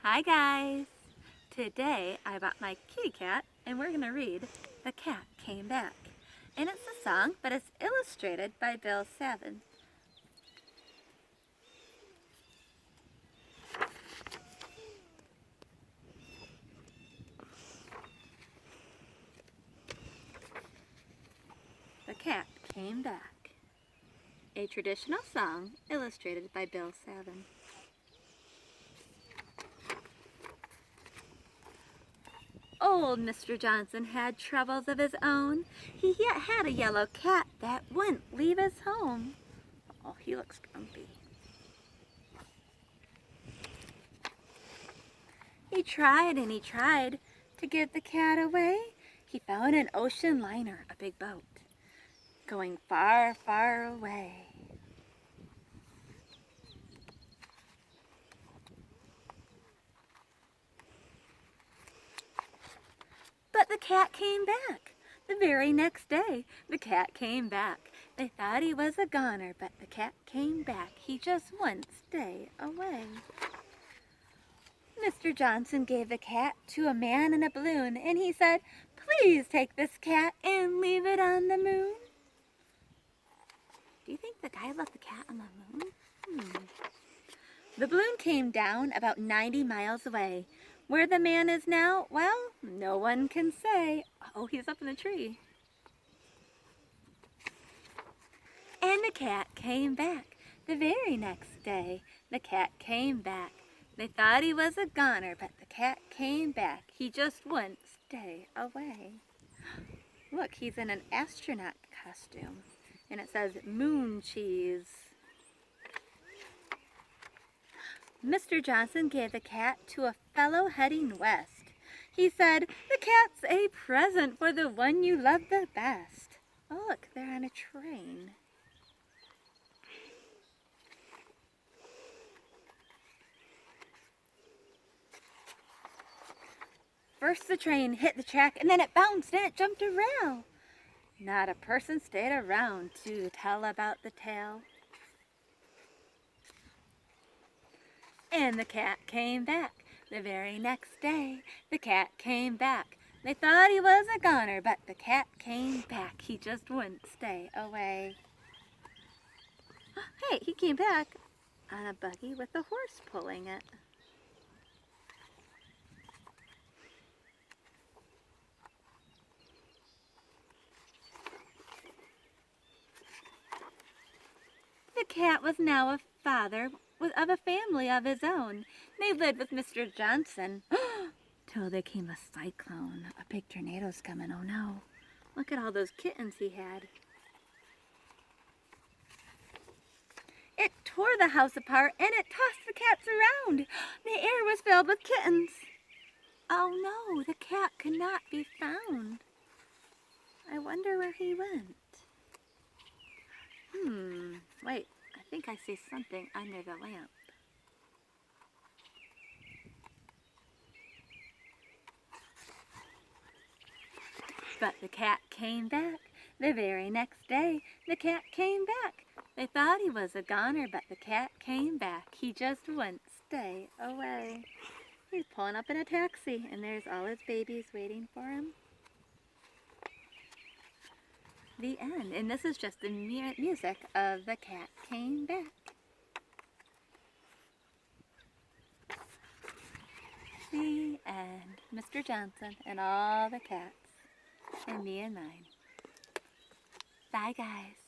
Hi guys! Today I bought my kitty cat and we're going to read The Cat Came Back. And it's a song, but it's illustrated by Bill Savin. The Cat Came Back. A traditional song illustrated by Bill Savin. Old Mr. Johnson had troubles of his own. He yet had a yellow cat that wouldn't leave his home. Oh, he looks grumpy. He tried and he tried to give the cat away. He found an ocean liner, a big boat, going far, far away. But the cat came back. The very next day, the cat came back. They thought he was a goner, but the cat came back. He just wouldn't stay away. Mr. Johnson gave the cat to a man in a balloon, and he said, "Please take this cat and leave it on the moon." Do you think the guy left the cat on the moon? The balloon came down about 90 miles away. Where the man is now, well, no one can say. Oh, he's up in the tree. And the cat came back the very next day. The cat came back. They thought he was a goner, but the cat came back. He just wouldn't stay away. Look, he's in an astronaut costume. And it says moon cheese. Mr. Johnson gave the cat to a fellow heading west. He said, "The cat's a present for the one you love the best." Oh, look, they're on a train. First the train hit the track, and then it bounced and it jumped a rail. Not a person stayed around to tell about the tale. And the cat came back the very next day. The cat came back. They thought he was a goner, but the cat came back. He just wouldn't stay away. Hey, he came back on a buggy with a horse pulling it. The cat was now a father of a family of his own. They lived with Mr. Johnson till there came a cyclone. A big tornado's coming. Oh no. Look at all those kittens he had. It tore the house apart and it tossed the cats around. The air was filled with kittens. Oh no, the cat could not be found. I wonder where he went. Wait, I think I see something under the lamp. But the cat came back the very next day. The cat came back. They thought he was a goner, but the cat came back. He just wouldn't stay away. He's pulling up in a taxi, and there's all his babies waiting for him. The end. And this is just the music of The Cat Came Back. The end. Mr. Johnson and all the cats. And me and mine. Bye, guys.